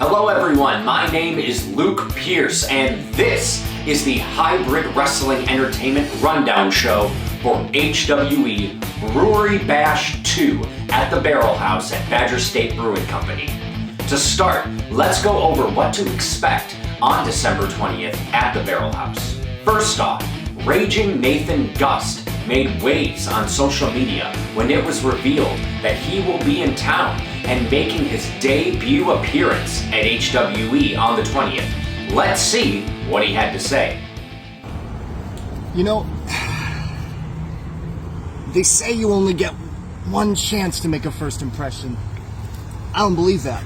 Hello everyone, my name is Luke Pierce, and this is the Hybrid Wrestling Entertainment Rundown Show for HWE Brewery Bash 2 at the Barrel House at Badger State Brewing Company. To start, let's go over what to expect on December 20th at the Barrel House. First off, Raging Nathan Gust made waves on social media when it was revealed that he will be in town and making his debut appearance at HWE on the 20th. Let's see what he had to say. You know, they say you only get one chance to make a first impression. I don't believe that,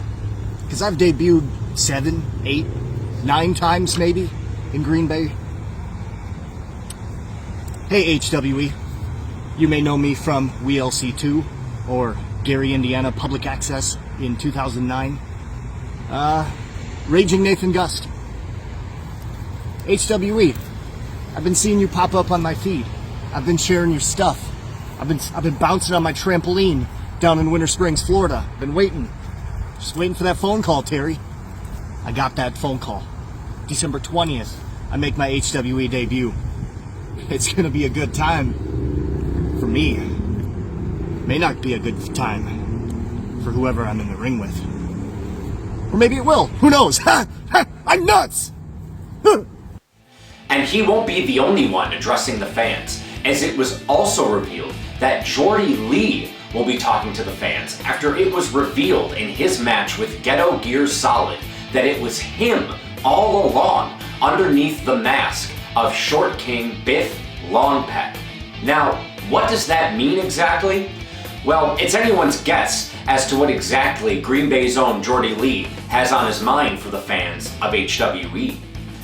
because I've debuted 7, 8, 9 times maybe in Green Bay. Hey HWE, you may know me from WLC2 or Gary, Indiana Public Access in 2009. Raging Nathan Gust. HWE, I've been seeing you pop up on my feed. I've been sharing your stuff. I've been bouncing on my trampoline down in Winter Springs, Florida. Been waiting. Just waiting for that phone call, Terry. I got that phone call. December 20th, I make my HWE debut. It's gonna be a good time. For me. May not be a good time for whoever I'm in the ring with. Or maybe it will. Who knows? I'm nuts! And he won't be the only one addressing the fans, as it was also revealed that Jordy Lee will be talking to the fans after it was revealed in his match with Ghetto Gear Solid that it was him all along underneath the mask of Short King Biff Longpeck. Now, what does that mean exactly? Well, it's anyone's guess as to what exactly Green Bay's own Jordy Lee has on his mind for the fans of HWE.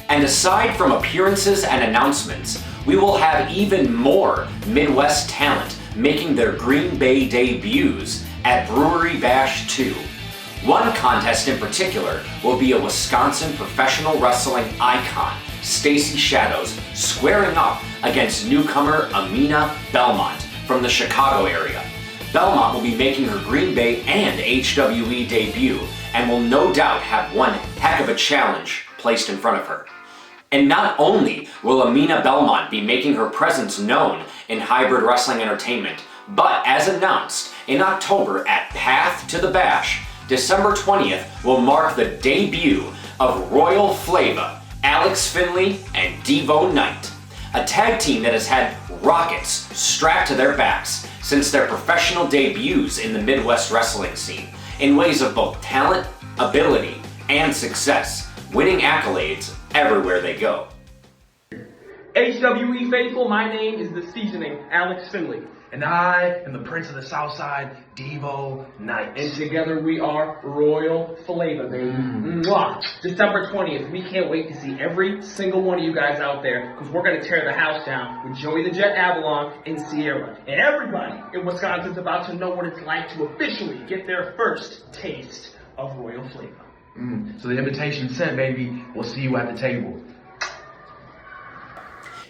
And aside from appearances and announcements, we will have even more Midwest talent making their Green Bay debuts at Brewery Bash 2. One contest in particular will be a Wisconsin professional wrestling icon, Stacy Shadows, squaring up against newcomer Amina Belmont from the Chicago area. Belmont will be making her Green Bay and HWE debut and will no doubt have one heck of a challenge placed in front of her. And not only will Amina Belmont be making her presence known in hybrid wrestling entertainment, but as announced in October at Path to the Bash, December 20th will mark the debut of Royal Flava, Alex Finley, and Devo Knight, a tag team that has had rockets strapped to their backs since their professional debuts in the Midwest wrestling scene, in ways of both talent, ability, and success, winning accolades everywhere they go. HWE faithful, my name is the seasoning, Alex Finley. And I am the Prince of the Southside, Devo Knight. And together we are Royal Flava, baby. Mwah. December 20th, we can't wait to see every single one of you guys out there, because we're going to tear the house down with Joey the Jet Avalon and Sierra. And everybody in Wisconsin's about to know what it's like to officially get their first taste of Royal Flava. So the invitation's sent, baby. We'll see you at the table.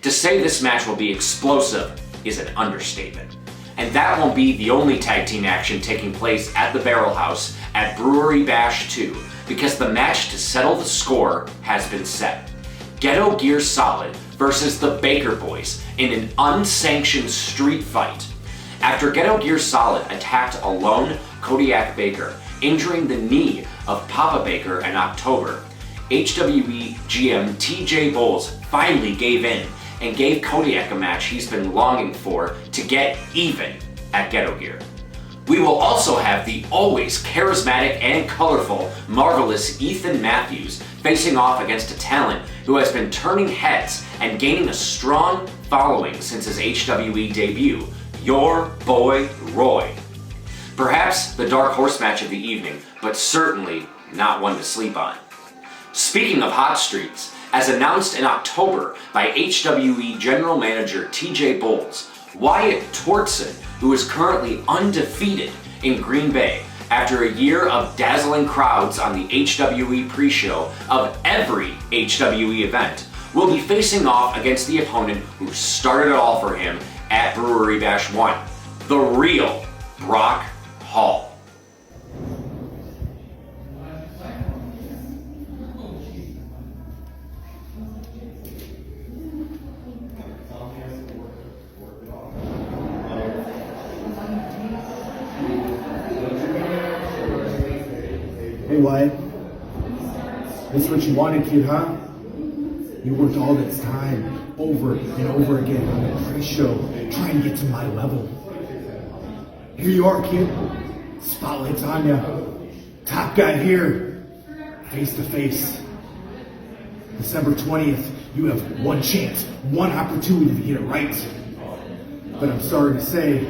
To say this match will be explosive is an understatement. And that won't be the only tag team action taking place at the Barrel House at Brewery Bash 2, because the match to settle the score has been set. Ghetto Gear Solid versus the Baker Boys in an unsanctioned street fight. After Ghetto Gear Solid attacked a lone Kodiak Baker, injuring the knee of Papa Baker in October, HWE GM TJ Bowles finally gave in and gave Kodiak a match he's been longing for to get even at Ghetto Gear. We will also have the always charismatic and colorful, marvelous Ethan Matthews facing off against a talent who has been turning heads and gaining a strong following since his HWE debut, your boy Roy. Perhaps the dark horse match of the evening, but certainly not one to sleep on. Speaking of hot streaks, as announced in October by HWE General Manager TJ Bowles, Wyatt Tortson, who is currently undefeated in Green Bay after a year of dazzling crowds on the HWE pre-show of every HWE event, will be facing off against the opponent who started it all for him at Brewery Bash 1, the real Brock Hall. Hey, Wyatt. This is what you wanted, kid, huh? You worked all this time, over and over again on the pre-show, trying to get to my level. Here you are, kid. Spotlight's on ya. Top guy here, face to face. December 20th, you have one chance, one opportunity to get it right. But I'm sorry to say,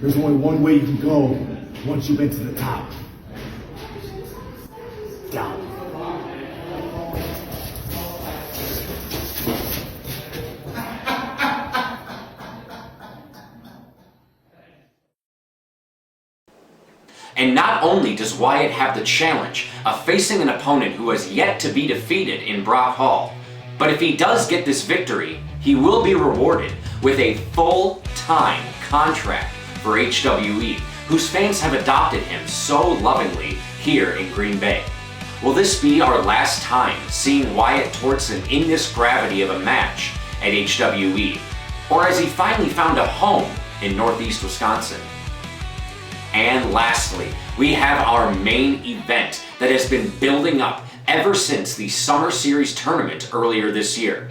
there's only one way you can go once you've been to the top. Down. And not only does Wyatt have the challenge of facing an opponent who has yet to be defeated in Brock Hall, but if he does get this victory, he will be rewarded with a full-time contract for HWE, whose fans have adopted him so lovingly here in Green Bay. Will this be our last time seeing Wyatt Tortson in this gravity of a match at HWE? Or has he finally found a home in Northeast Wisconsin? And lastly, we have our main event that has been building up ever since the Summer Series tournament earlier this year.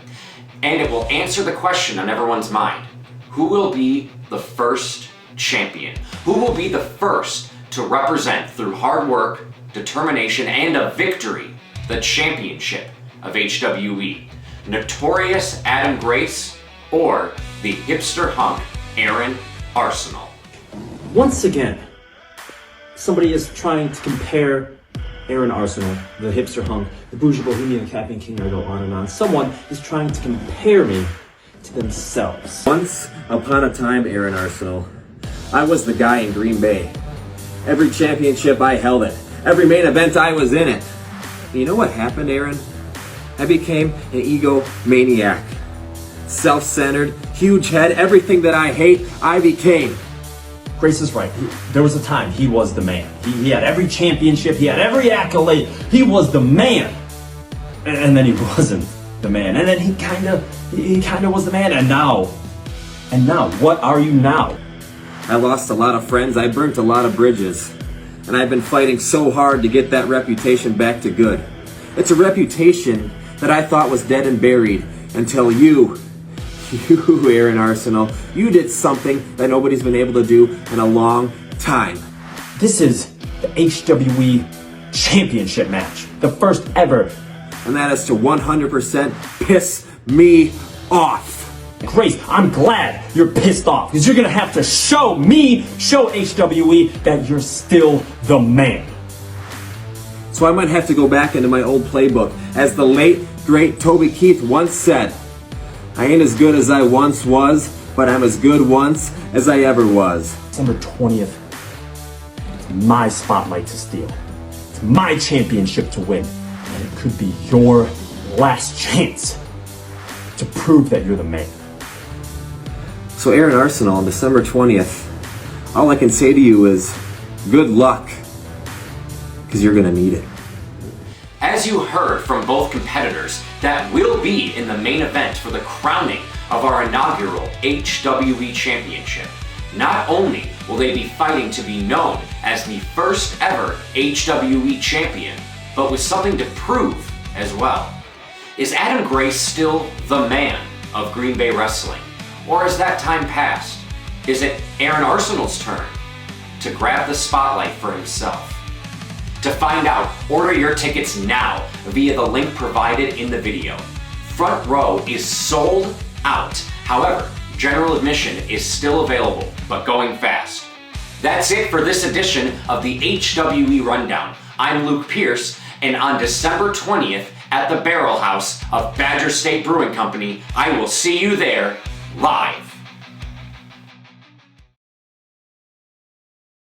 And it will answer the question on everyone's mind: who will be the first champion? Who will be the first to represent through hard work, determination, and a victory the championship of HWE? Notorious Adam Grace or the hipster hunk Aaron Arsenal? Once again, somebody is trying to compare Aaron Arsenal, the hipster hunk, the bougie bohemian capping king, I go on and on. Someone is trying to compare me to themselves. Once upon a time, Aaron Arsenal, I was the guy in Green Bay. Every championship I held it. Every main event I was in it. But you know what happened, Aaron? I became an egomaniac. Self-centered, huge head, everything that I hate, I became. Grace is right. There was a time he was the man. He had every championship, he had every accolade. He was the man. And then he wasn't the man. And then he kind of was the man. And now, what are you now? I lost a lot of friends, I burnt a lot of bridges. And I've been fighting so hard to get that reputation back to good. It's a reputation that I thought was dead and buried until you, Aaron Arsenal, you did something that nobody's been able to do in a long time. This is the HWE championship match. The first ever. And that is to 100% piss me off. Grace, I'm glad you're pissed off because you're going to have to show HWE that you're still the man. So I might have to go back into my old playbook. As the late, great Toby Keith once said, I ain't as good as I once was, but I'm as good once as I ever was. December 20th, it's my spotlight to steal. It's my championship to win. And it could be your last chance to prove that you're the man. So Aaron Arsenal, on December 20th, all I can say to you is good luck, because you're going to need it. As you heard from both competitors that will be in the main event for the crowning of our inaugural HWE Championship, not only will they be fighting to be known as the first ever HWE Champion, but with something to prove as well. Is Adam Grace still the man of Green Bay wrestling? Or has that time passed? Is it Aaron Arsenal's turn to grab the spotlight for himself? To find out, order your tickets now via the link provided in the video. Front row is sold out. However, general admission is still available, but going fast. That's it for this edition of the HWE Rundown. I'm Luke Pierce, and on December 20th at the Barrel House of Badger State Brewing Company, I will see you there live.